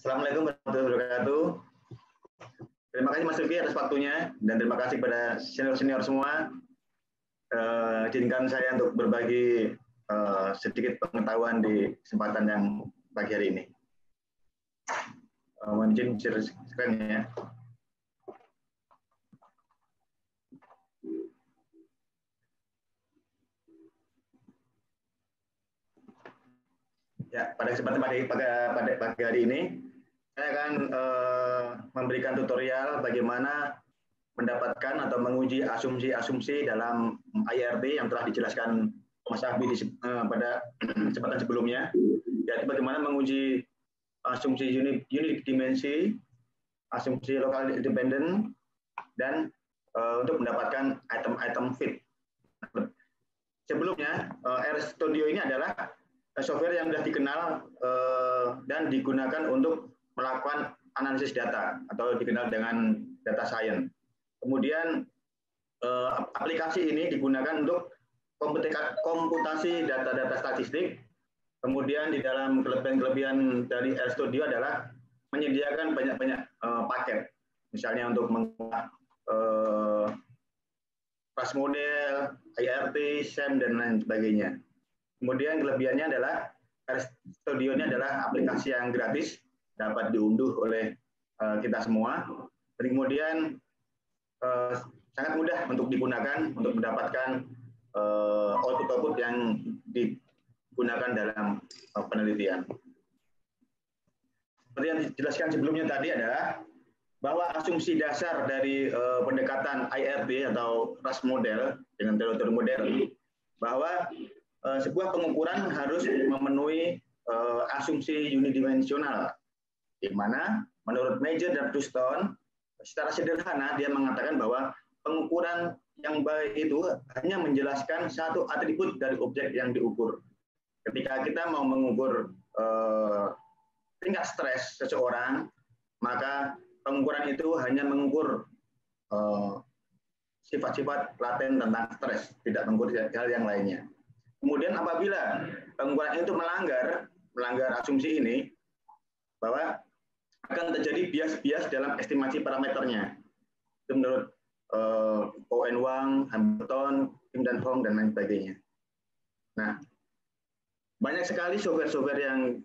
Assalamualaikum warahmatullahi wabarakatuh. Terima kasih Mas Rifki atas waktunya dan terima kasih kepada senior-senior semua. Izinkan saya untuk berbagi sedikit pengetahuan di kesempatan yang pagi hari ini. Mohon izin share screen ya. Ya, pada kesempatan pagi hari ini saya akan memberikan tutorial bagaimana mendapatkan atau menguji asumsi-asumsi dalam IRT yang telah dijelaskan Mas Abi pada kesempatan sebelumnya, yaitu bagaimana menguji asumsi unit dimensi, asumsi lokal independen, dan untuk mendapatkan item fit. Sebelumnya, RStudio ini adalah software yang sudah dikenal dan digunakan untuk melakukan analisis data atau dikenal dengan data science. Kemudian aplikasi ini digunakan untuk komputasi data-data statistik. Kemudian di dalam kelebihan dari RStudio adalah menyediakan banyak-banyak paket, misalnya untuk mengolah ras model, IRT, SEM, dan lain sebagainya. Kemudian kelebihannya adalah RStudio ini adalah aplikasi yang gratis, dapat diunduh oleh kita semua. Dan kemudian sangat mudah untuk digunakan untuk mendapatkan output-output yang digunakan dalam penelitian. Seperti yang dijelaskan sebelumnya tadi adalah bahwa asumsi dasar dari pendekatan IRT atau ras model dengan teori modern bahwa sebuah pengukuran harus memenuhi asumsi unidimensional, di mana menurut Major dan Houston secara sederhana dia mengatakan bahwa pengukuran yang baik itu hanya menjelaskan satu atribut dari objek yang diukur. Ketika kita mau mengukur tingkat stres seseorang, maka pengukuran itu hanya mengukur sifat-sifat laten tentang stres, tidak mengukur hal yang lainnya. Kemudian apabila pengukuran itu melanggar asumsi ini, bahwa akan terjadi bias-bias dalam estimasi parameternya. Itu menurut Owen Wang, Hamilton, Kim dan Hong, dan lain sebagainya. Nah, banyak sekali software-software yang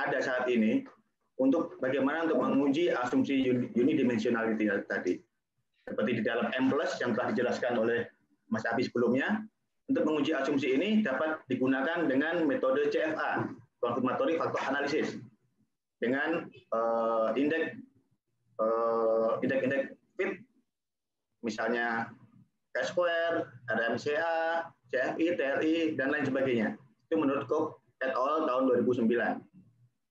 ada saat ini untuk bagaimana untuk menguji asumsi unidimensionality tadi. Seperti di dalam M+ yang telah dijelaskan oleh Mas Abi sebelumnya, untuk menguji asumsi ini dapat digunakan dengan metode CFA, Confirmatory Factor Analysis, dengan indeks fit, misalnya Chi-square, RMCA, CFI, TLI, dan lain sebagainya. Itu menurut Cook et al. Tahun 2009.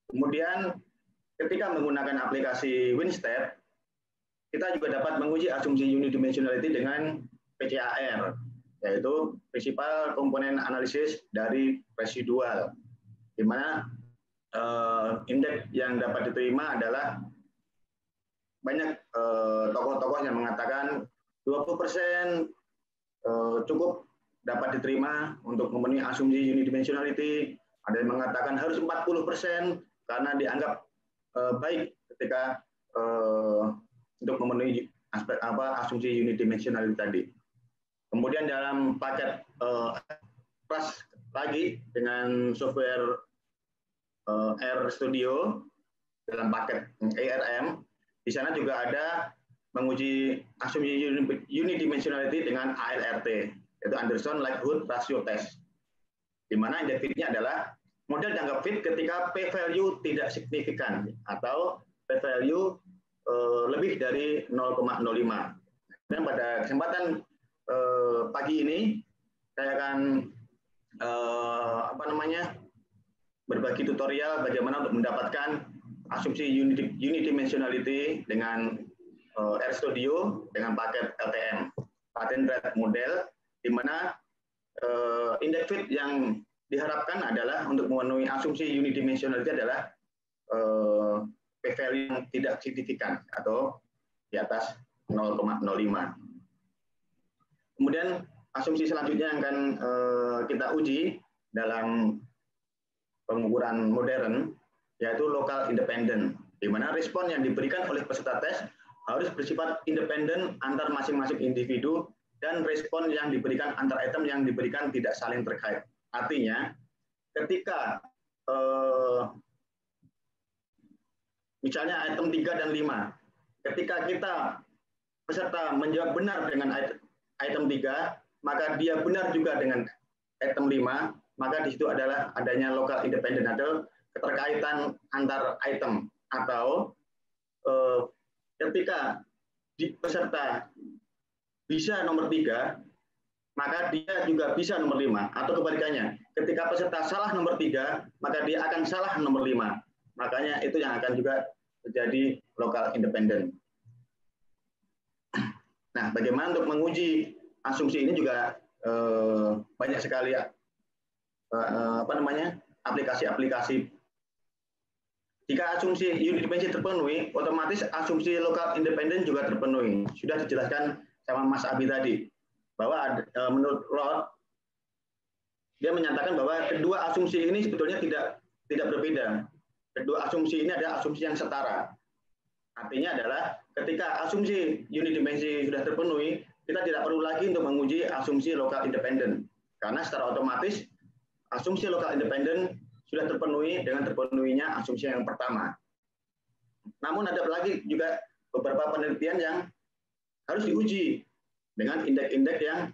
Kemudian ketika menggunakan aplikasi WinStat, kita juga dapat menguji asumsi unidimensionality dengan PCAR, yaitu Principal Component Analysis dari residual, di mana indeks yang dapat diterima adalah banyak tokoh-tokoh yang mengatakan 20% cukup dapat diterima untuk memenuhi asumsi unidimensionality. Ada yang mengatakan harus 40% karena dianggap baik ketika untuk memenuhi aspek asumsi unidimensionality tadi. Kemudian dalam paket plus lagi dengan software RStudio dalam paket ARM, di sana juga ada menguji asumsi unidimensionality dengan ALRT, yaitu Anderson Likelihood Ratio Test, di mana indeks fitnya adalah model dianggap fit ketika p-value tidak signifikan atau p-value lebih dari 0,05. Dan pada kesempatan pagi ini saya akan berbagi tutorial bagaimana untuk mendapatkan asumsi unidimensionality dengan RStudio dengan paket LTM, Latent Rate Model, di mana indeks fit yang diharapkan adalah untuk memenuhi asumsi unidimensionality adalah p-value yang tidak signifikan atau di atas 0,05. Kemudian asumsi selanjutnya yang akan kita uji dalam pengukuran modern yaitu lokal independen, di mana respon yang diberikan oleh peserta tes harus bersifat independen antar masing-masing individu dan respon yang diberikan antar item yang diberikan tidak saling terkait. Artinya, ketika misalnya item 3 dan 5, ketika kita peserta menjawab benar dengan item 3, maka dia benar juga dengan item 5, maka di situ adalah adanya lokal independen atau keterkaitan antar item, atau ketika peserta bisa nomor 3, maka dia juga bisa nomor 5, atau kebalikannya, ketika peserta salah nomor 3, maka dia akan salah nomor 5. Makanya itu yang akan juga terjadi lokal independen. Nah, bagaimana untuk menguji asumsi ini juga banyak sekali aplikasi-aplikasi. Jika asumsi unidimensi terpenuhi, otomatis asumsi lokal independen juga terpenuhi. Sudah dijelaskan sama Mas Abi tadi, bahwa menurut Roth, dia menyatakan bahwa kedua asumsi ini sebetulnya tidak berbeda. Kedua asumsi ini adalah asumsi yang setara. Artinya adalah ketika asumsi unidimensi sudah terpenuhi, kita tidak perlu lagi untuk menguji asumsi lokal independen. Karena secara otomatis asumsi lokal independen sudah terpenuhi dengan terpenuhinya asumsi yang pertama. Namun ada lagi juga beberapa penelitian yang harus diuji dengan indeks-indeks yang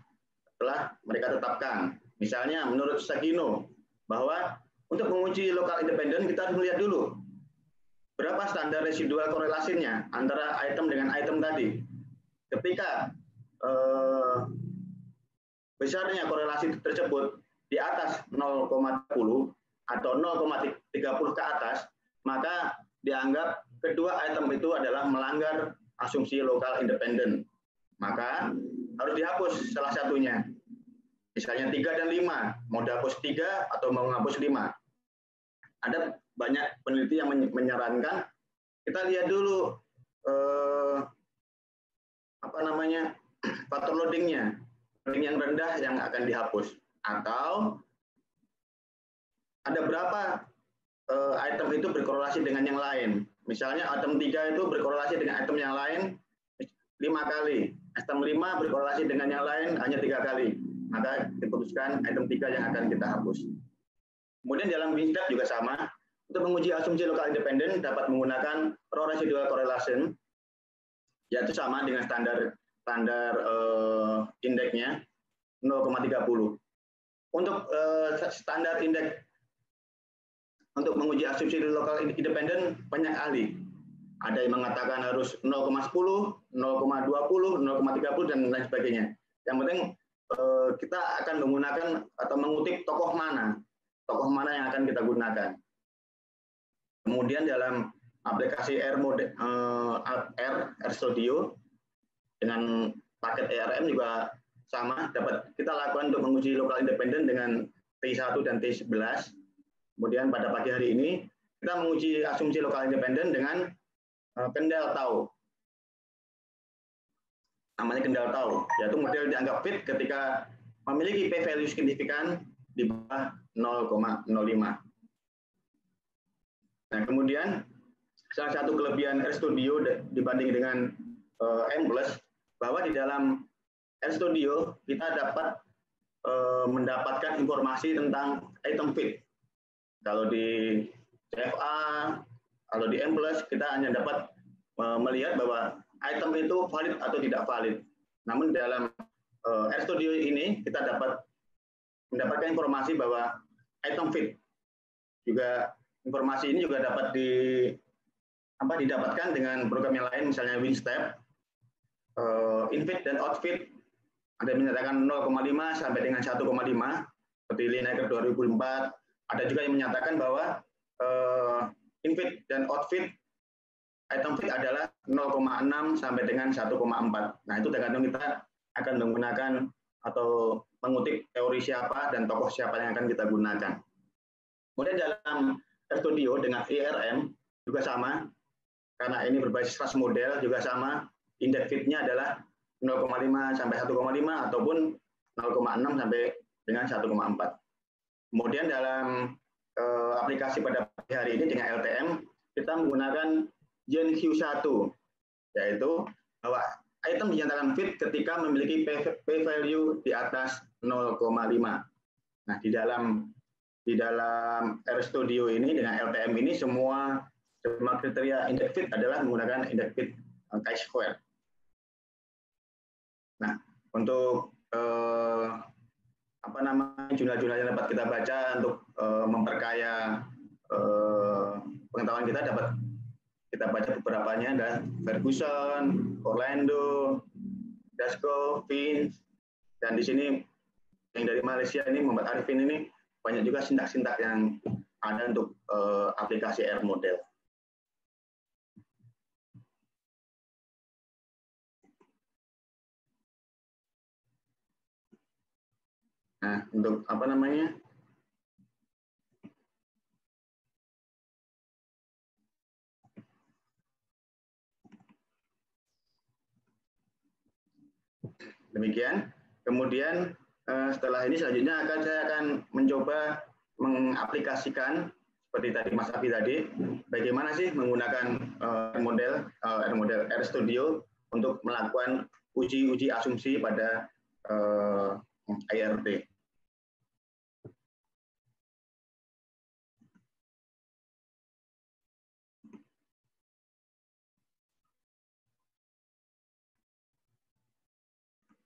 telah mereka tetapkan. Misalnya menurut Sagino, bahwa untuk menguji lokal independen kita harus melihat dulu berapa standar residual korelasinya antara item dengan item tadi. Ketika besarnya korelasi tersebut di atas 0,30 atau 0,30 ke atas, maka dianggap kedua item itu adalah melanggar asumsi lokal independen. Maka harus dihapus salah satunya. Misalnya 3 dan 5, mau dihapus 3 atau mau menghapus 5. Ada banyak peneliti yang menyarankan kita lihat dulu faktor loadingnya, loading yang rendah yang akan dihapus, atau ada berapa item itu berkorelasi dengan yang lain. Misalnya item 3 itu berkorelasi dengan item yang lain 5 kali, item 5 berkorelasi dengan yang lain hanya 3 kali, maka diputuskan item 3 yang akan kita hapus. Kemudian dalam Winstep juga sama. Untuk menguji asumsi lokal independen dapat menggunakan raw residual correlation, yaitu sama dengan standar indeksnya 0,30. Untuk standar indeks untuk menguji asumsi lokal independen banyak ahli. Ada yang mengatakan harus 0,10, 0,20, 0,30 dan lain sebagainya. Yang penting kita akan menggunakan atau mengutip tokoh mana yang akan kita gunakan. Kemudian dalam aplikasi RStudio dengan paket ARM juga sama, dapat kita lakukan untuk menguji lokal independen dengan T1 dan T11. Kemudian pada pagi hari ini kita menguji asumsi lokal independen dengan kendal tau. Namanya kendal tau, yaitu model dianggap fit ketika memiliki p-value signifikan di bawah 0,05. Nah, kemudian salah satu kelebihan RStudio dibanding dengan M+, bahwa di dalam RStudio kita dapat mendapatkan informasi tentang item fit. Kalau di CFA, kalau di M+, kita hanya dapat melihat bahwa item itu valid atau tidak valid. Namun dalam RStudio ini kita dapat mendapatkan informasi bahwa item fit. Juga informasi ini juga dapat didapatkan dengan program yang lain, misalnya Winstep, infit dan outfit. Ada yang menyatakan 0,5 sampai dengan 1,5 seperti Lineker 2004. Ada juga yang menyatakan bahwa infit dan outfit item fit adalah 0,6 sampai dengan 1,4. Nah, itu tergantung kita akan menggunakan atau mengutip teori siapa dan tokoh siapa yang akan kita gunakan. Kemudian dalam RStudio dengan IRM juga sama, karena ini berbasis kelas model juga sama, indeks fitnya adalah 0,5 sampai 1,5 ataupun 0,6 sampai dengan 1,4. Kemudian dalam aplikasi pada hari ini dengan LTM, kita menggunakan GenQ1, yaitu bahwa item dinyatakan fit ketika memiliki p-value di atas 0,5. Nah, di dalam RStudio ini dengan LTM ini semua kriteria index fit adalah menggunakan index fit chi-square. Nah, untuk jumlah-jumlah yang dapat kita baca untuk memperkaya pengetahuan kita, dapat kita baca beberapanya, ada Ferguson, Orlando, Dasco, Vince, dan di sini yang dari Malaysia ini Muhammad Arifin ini banyak juga sintak-sintak yang ada untuk aplikasi R model. Nah, untuk demikian. Kemudian setelah ini selanjutnya saya akan mencoba mengaplikasikan seperti tadi Mas Abi tadi, bagaimana sih menggunakan R model RStudio untuk melakukan uji asumsi pada IRT.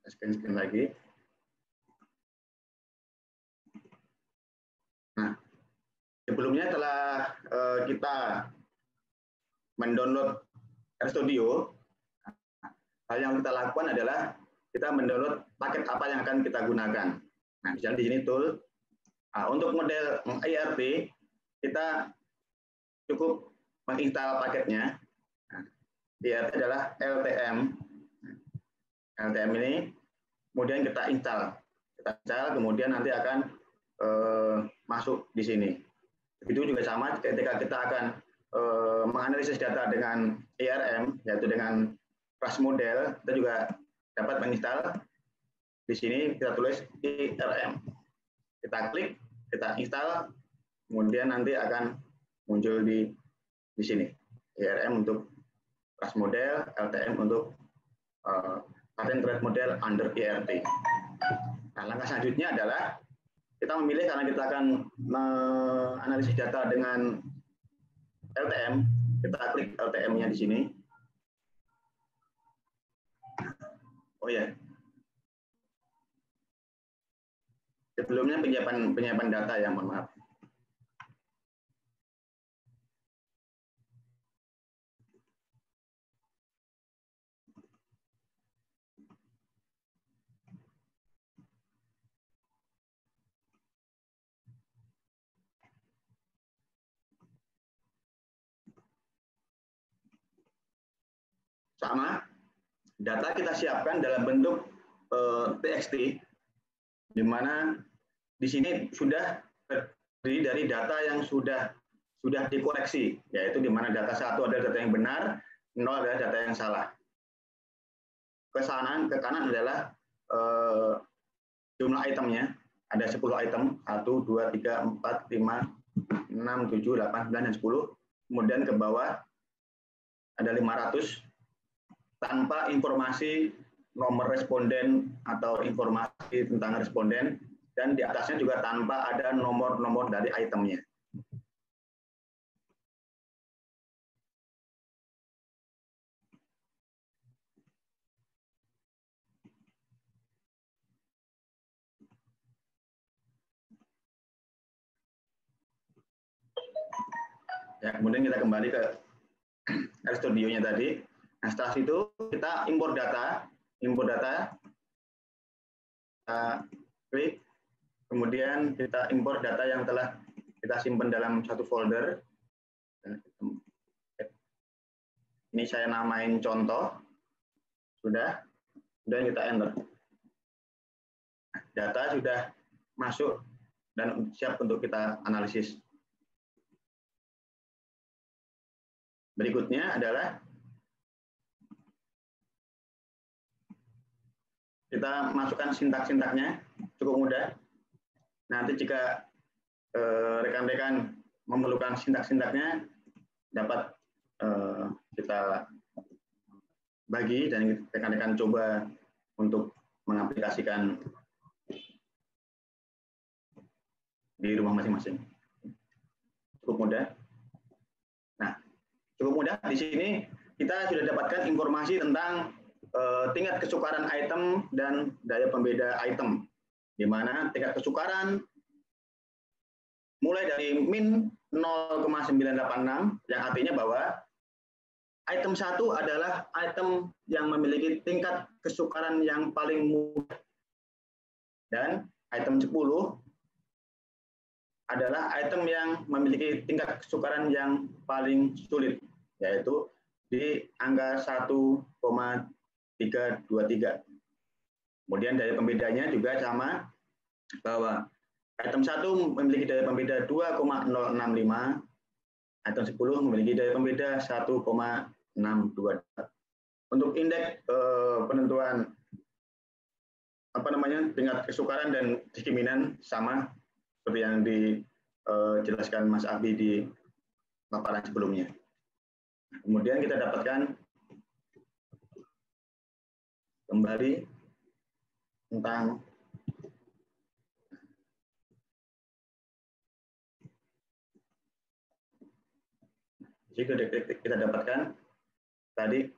Screen lagi. Nah, sebelumnya telah kita mendownload RStudio, hal yang kita lakukan adalah kita mendownload paket apa yang akan kita gunakan. Nah, misalnya di sini tool. Nah, untuk model IRT, kita cukup menginstal paketnya. Nah, IRT adalah LTM. LTM ini kemudian kita install, kemudian nanti akan masuk di sini. Itu juga sama ketika kita akan menganalisis data dengan IRM, yaitu dengan class model, kita juga dapat menginstal. Di sini kita tulis IRM, kita klik, kita install, kemudian nanti akan muncul di sini IRM untuk class model, LTM untuk pattern trade model under IRT. Nah, langkah selanjutnya adalah kita memilih, karena kita akan menganalisis data dengan LTM, kita klik LTM-nya di sini. Oh ya, sebelumnya penyiapan data ya, mohon maaf. Sama, data kita siapkan dalam bentuk TXT, di mana di sini sudah terdiri dari data yang sudah dikoreksi, yaitu di mana data 1 adalah data yang benar, 0 adalah data yang salah. Ke kanan adalah jumlah itemnya, ada 10 item, 1, 2, 3, 4, 5, 6, 7, 8, 9, dan 10. Kemudian ke bawah ada 500, tanpa informasi nomor responden atau informasi tentang responden, dan di atasnya juga tanpa ada nomor-nomor dari itemnya. Ya, kemudian kita kembali ke RStudio-nya tadi. Nah, setelah itu kita impor data, kita klik, kemudian kita impor data yang telah kita simpan dalam satu folder. Ini saya namain contoh, sudah, dan kita enter. Data sudah masuk dan siap untuk kita analisis. Berikutnya adalah kita masukkan sintak-sintaknya, cukup mudah. Nanti jika rekan-rekan memerlukan sintak-sintaknya dapat kita bagi dan rekan-rekan coba untuk mengaplikasikan di rumah masing-masing. Cukup mudah. Nah, cukup mudah. Di sini kita sudah dapatkan informasi tentang tingkat kesukaran item dan daya pembeda item, di mana tingkat kesukaran mulai dari min 0,986, yang artinya bahwa item 1 adalah item yang memiliki tingkat kesukaran yang paling mudah, dan item 10 adalah item yang memiliki tingkat kesukaran yang paling sulit, yaitu di angka 1,323. Kemudian daya pembedanya juga sama, bahwa item 1 memiliki daya pembeda 2,065, item 10 memiliki daya pembeda 1,622. Untuk indeks penentuan tingkat kesukaran dan diskiminan sama seperti yang dijelaskan Mas Abi di paparan sebelumnya. Kemudian kita dapatkan kembali tentang kita dapatkan tadi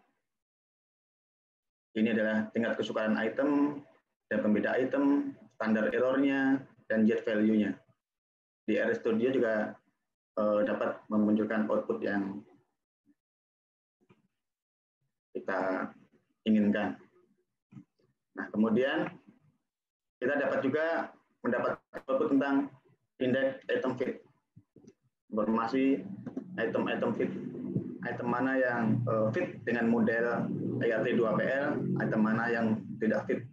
ini adalah tingkat kesukaran item dan pembeda item, standar errornya, dan jet value-nya. Di RStudio juga dapat memunculkan output yang kita inginkan. Nah, kemudian kita dapat juga mendapat output tentang indeks item fit. Informasi item fit. Item mana yang fit dengan model IRT2PL, item mana yang tidak fit.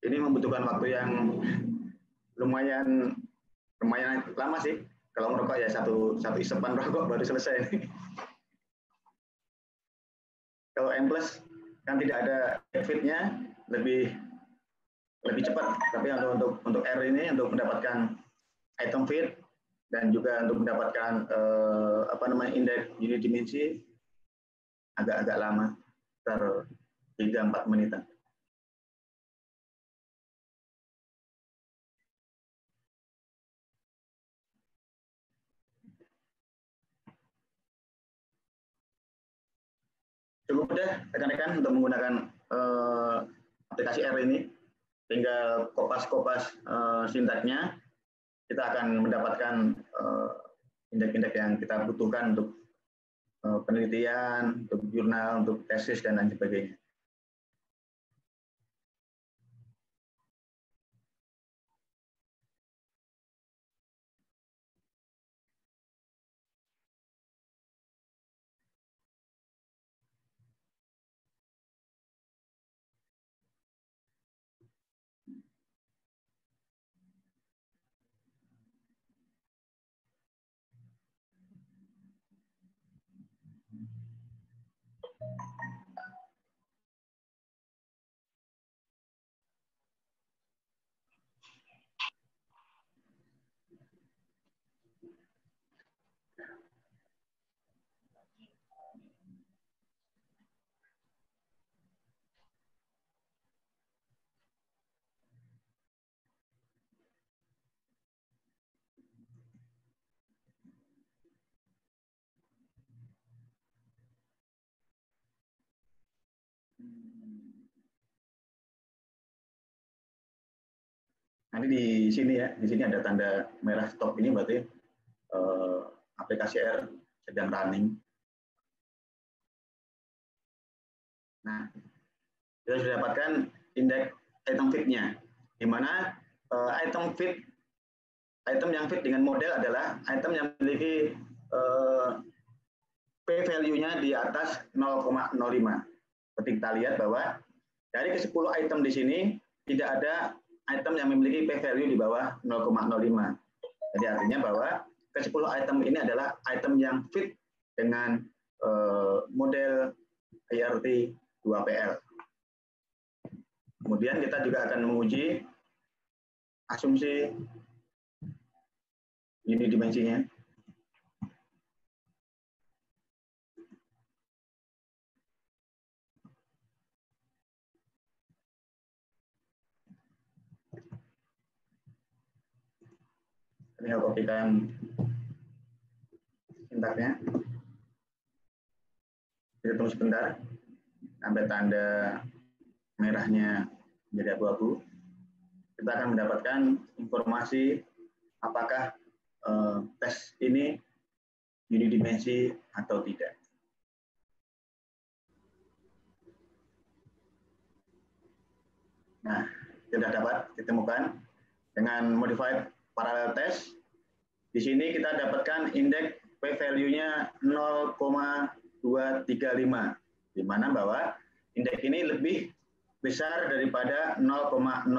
Ini membutuhkan waktu yang lumayan lama sih. Kalau merokok ya satu isepan rokok baru selesai. Kalau M+ kan tidak ada fitnya, lebih cepat. Tapi untuk R ini untuk mendapatkan item fit dan juga untuk mendapatkan indeks unit dimensi agak lama, sekitar 3-4 menitan. Cukup mudah rekan-rekan untuk menggunakan aplikasi R ini. Tinggal kopas-kopas sintaknya, kita akan mendapatkan indeks-indeks yang kita butuhkan untuk penelitian, untuk jurnal, untuk tesis, dan lain sebagainya. Nanti di sini ya, di sini ada tanda merah stop ini berarti aplikasi R sedang running. Nah, kita sudah dapatkan indeks item fit-nya, di mana item yang fit dengan model adalah item yang memiliki p-value-nya di atas 0,05. Seperti kita lihat bahwa dari ke-10 item di sini tidak ada item yang memiliki p-value di bawah 0,05. Jadi artinya bahwa ke-10 item ini adalah item yang fit dengan model IRT2PL. Kemudian kita juga akan menguji asumsi Ini dimensinya. Tinggal kopikan sintaknya. Kita tunggu sebentar sampai tanda merahnya menjadi abu-abu. Kita akan mendapatkan informasi apakah tes ini unidimensi atau tidak. Nah, sudah dapat ditemukan dengan modified parallel test. Di sini kita dapatkan indeks p-value-nya 0,235, di mana bahwa indeks ini lebih besar daripada 0,05.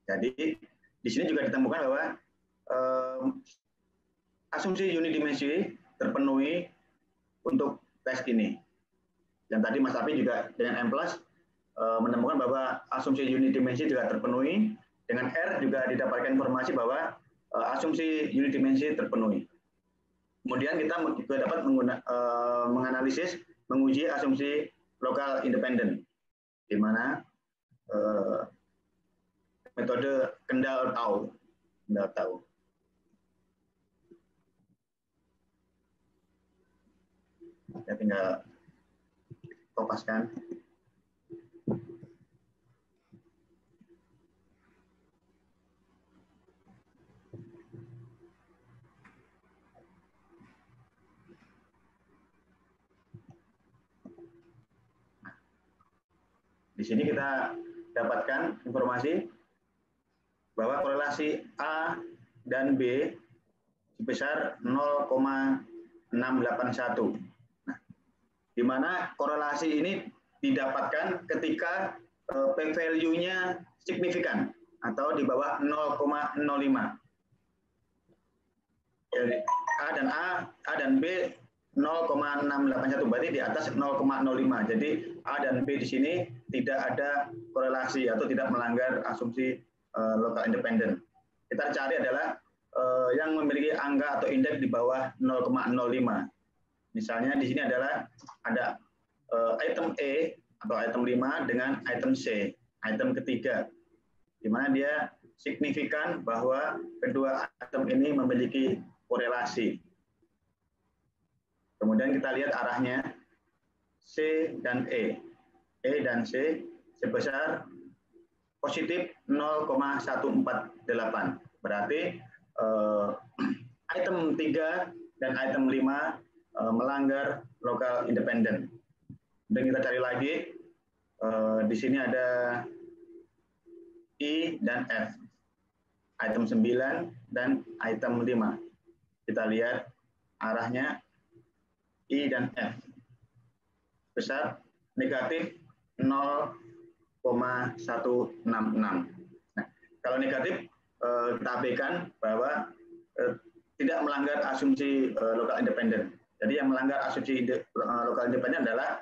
Jadi di sini juga ditemukan bahwa asumsi unidimensi terpenuhi untuk tes ini. Dan tadi Mas Api juga dengan M+ menemukan bahwa asumsi unidimensi juga terpenuhi. Dengan R juga didapatkan informasi bahwa asumsi unidimensi terpenuhi. Kemudian kita juga dapat menganalisis, menguji asumsi lokal independen, di mana metode Kendall-Tau. Saya tinggal kopaskan. Di sini kita dapatkan informasi bahwa korelasi A dan B sebesar 0,681. Nah, di mana korelasi ini didapatkan ketika p-value-nya signifikan atau di bawah 0,05. Jadi A dan B 0,681, berarti di atas 0,05. Jadi A dan B di sini tidak ada korelasi atau tidak melanggar asumsi lokal independen. Kita cari adalah yang memiliki angka atau indeks di bawah 0,05. Misalnya di sini adalah ada item E atau item 5 dengan item C, item ketiga, di mana dia signifikan bahwa kedua item ini memiliki korelasi. Kemudian kita lihat arahnya C dan E. E dan C sebesar positif 0,148. Berarti item 3 dan item 5 melanggar lokal independen. Dan kita cari lagi, di sini ada I dan F. Item 9 dan item 5. Kita lihat arahnya I dan F besar negatif 0,166. Nah, kalau negatif kita abaikan bahwa tidak melanggar asumsi lokal independen. Jadi yang melanggar asumsi lokal independen adalah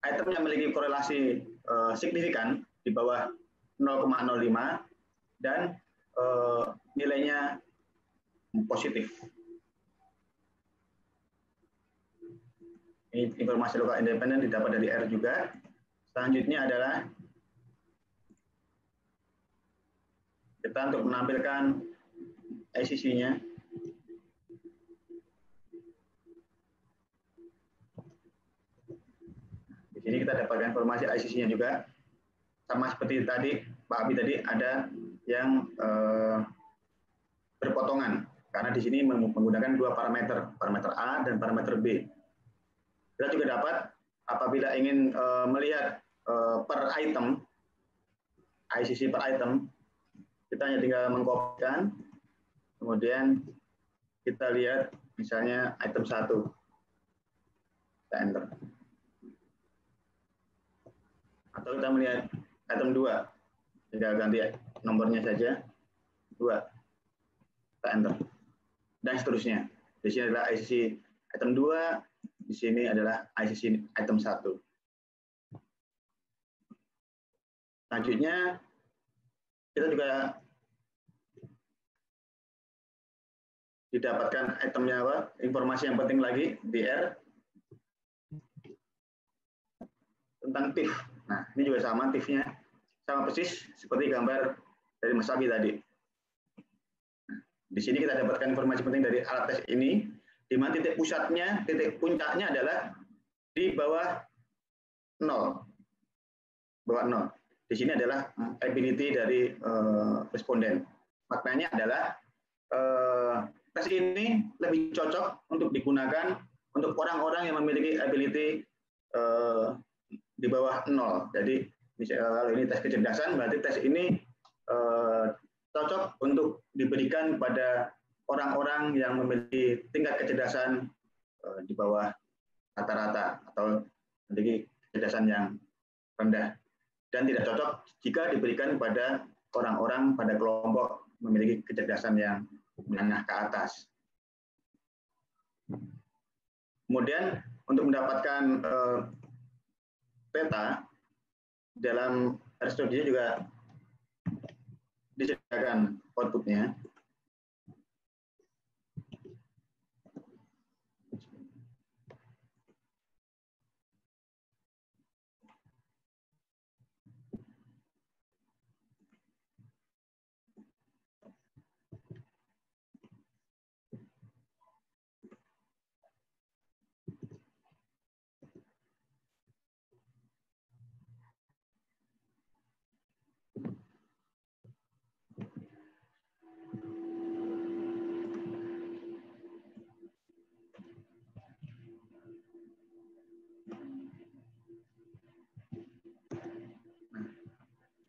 item yang memiliki korelasi signifikan di bawah 0,05 dan nilainya positif. Ini informasi lokal independen didapat dari R juga. Selanjutnya adalah kita untuk menampilkan ICC-nya. Di sini kita dapatkan informasi ICC-nya juga. Sama seperti tadi, Pak Abi tadi ada yang berpotongan. Karena di sini menggunakan dua parameter, parameter A dan parameter B. Kita juga dapat apabila ingin melihat per item, ICC per item, kita hanya tinggal mengkopikan, kemudian kita lihat misalnya item 1, kita enter. Atau kita melihat item 2, tinggal ganti nomornya saja, 2, kita enter. Dan seterusnya. Di sini adalah ICC item 2, di sini adalah ICC item 1. Selanjutnya, kita juga didapatkan itemnya apa? Informasi yang penting lagi di R tentang TIF. Nah, ini juga sama TIF-nya, sama persis seperti gambar dari Mas Abi tadi. Nah, di sini kita dapatkan informasi penting dari alat tes ini, di mana titik pusatnya, titik puncaknya adalah di bawah 0. Bawah 0. Di sini adalah ability dari responden. Maknanya adalah tes ini lebih cocok untuk digunakan untuk orang-orang yang memiliki ability di bawah 0. Jadi kalau ini tes kecerdasan, berarti tes ini cocok untuk diberikan pada orang-orang yang memiliki tingkat kecerdasan di bawah rata-rata atau memiliki kecerdasan yang rendah, dan tidak cocok jika diberikan pada orang-orang pada kelompok memiliki kecerdasan yang menengah ke atas. Kemudian untuk mendapatkan peta dalam RStudio juga disediakan outputnya.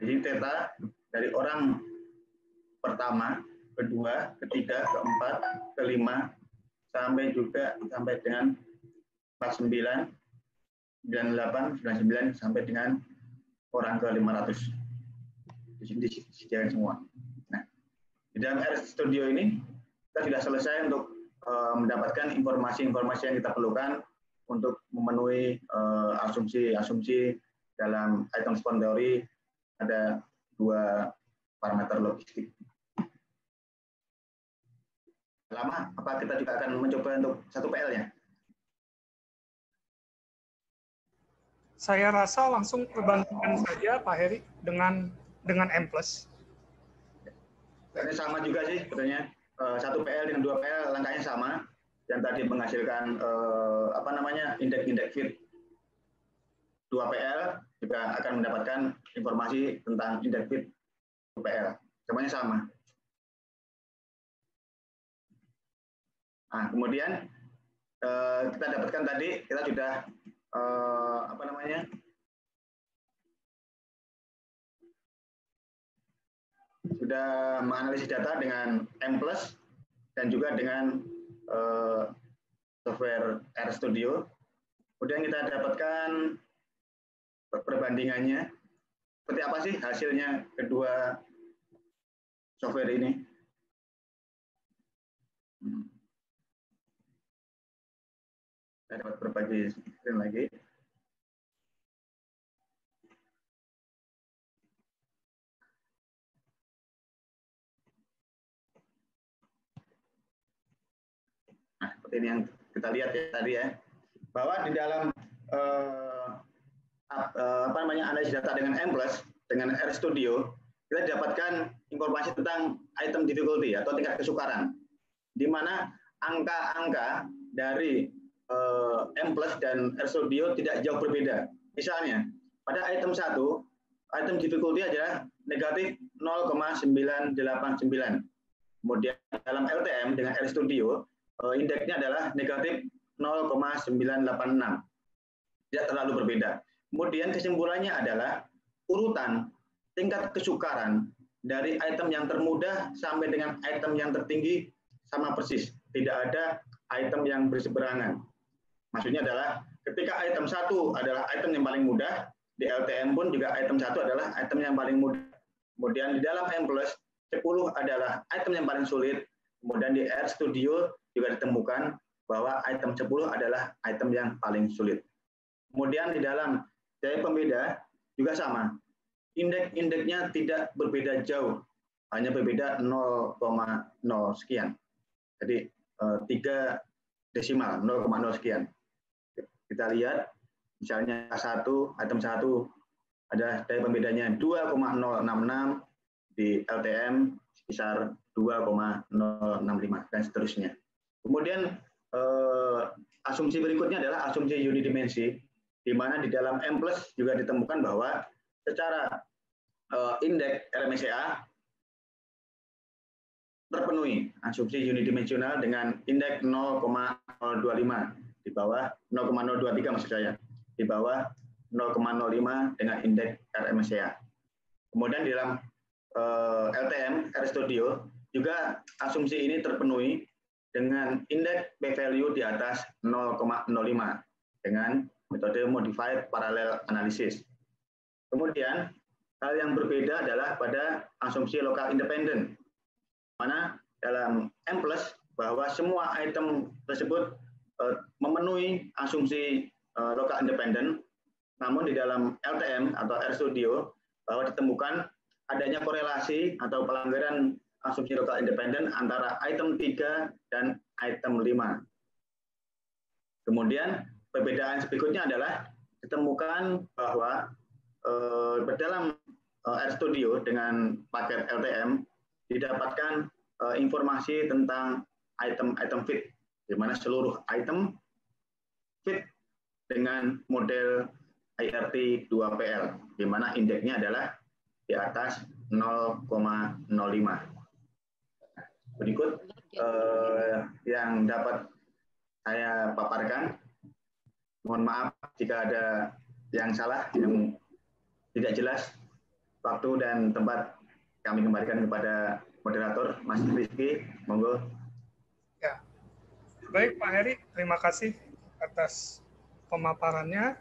Jadi theta dari orang pertama, kedua, ketiga, keempat, kelima, sampai dengan 49, 98, 99 sampai dengan orang ke 500. Di sini disediakan semua. Nah, di dalam RStudio ini kita sudah selesai untuk mendapatkan informasi-informasi yang kita perlukan untuk memenuhi asumsi-asumsi dalam item response theory. Ada 2 parameter logistik. Lama, apa kita juga akan mencoba untuk 1 PL-nya? Saya rasa langsung perbandingan saja Pak Heri dengan M+. Ini sama juga sih sebetulnya. 1 PL dengan 2 PL langkahnya sama. Yang tadi menghasilkan indeks fit 2 PL juga akan mendapatkan informasi tentang indeks fit 2 PL. Semuanya sama. Nah, kemudian kita dapatkan tadi, kita sudah sudah menganalisis data dengan M+ dan juga dengan software RStudio. Kemudian kita dapatkan perbandingannya. Seperti apa sih hasilnya kedua software ini? Saya dapat berbagi screen lagi. Nah, seperti ini yang kita lihat ya tadi ya, bahwa di dalam analisis data dengan M+, dengan RStudio, kita dapatkan informasi tentang item difficulty atau tingkat kesukaran, di mana angka-angka dari M+ dan RStudio tidak jauh berbeda. Misalnya, pada item 1, item difficulty adalah negatif 0,989. Kemudian dalam LTM dengan RStudio, indeksnya adalah negatif 0,986. Tidak terlalu berbeda. Kemudian kesimpulannya adalah urutan tingkat kesukaran dari item yang termudah sampai dengan item yang tertinggi sama persis. Tidak ada item yang berseberangan. Maksudnya adalah ketika item 1 adalah item yang paling mudah, di LTM pun juga item 1 adalah item yang paling mudah. Kemudian di dalam M+, 10 adalah item yang paling sulit. Kemudian di RStudio juga ditemukan bahwa item 10 adalah item yang paling sulit. Kemudian di dalam daya pembeda juga sama. Indeksnya tidak berbeda jauh, hanya berbeda 0,0 sekian. Jadi 3 desimal, 0,0 sekian. Kita lihat, misalnya item 1 ada daya pembedanya 2,066, di LTM sebesar 2,065 dan seterusnya. Kemudian asumsi berikutnya adalah asumsi unidimensi, di mana di dalam M+ juga ditemukan bahwa secara indeks RMSEA terpenuhi asumsi unidimensional dengan indeks 0,025 di bawah 0,023 maksud saya, di bawah 0,05 dengan indeks RMSEA. Kemudian di dalam LTM RStudio juga asumsi ini terpenuhi dengan indeks p-value di atas 0,05 dengan metode modified parallel analysis. Kemudian hal yang berbeda adalah pada asumsi lokal independen, mana dalam M+ bahwa semua item tersebut memenuhi asumsi lokal independen, namun di dalam LTM atau RStudio bahwa ditemukan adanya korelasi atau pelanggaran asumsi lokal independen antara item 3 dan item 5. Kemudian perbedaan berikutnya adalah ditemukan bahwa dalam RStudio dengan paket LTM didapatkan informasi tentang item fit, di mana seluruh item fit dengan model IRT 2PL, di mana indeksnya adalah di atas 0,05. Berikut yang dapat saya paparkan. Mohon maaf jika ada yang salah, yang tidak jelas. Waktu dan tempat kami kembalikan kepada moderator, Mas Rizky. Monggo. Ya. Baik, Pak Heri, terima kasih atas pemaparannya.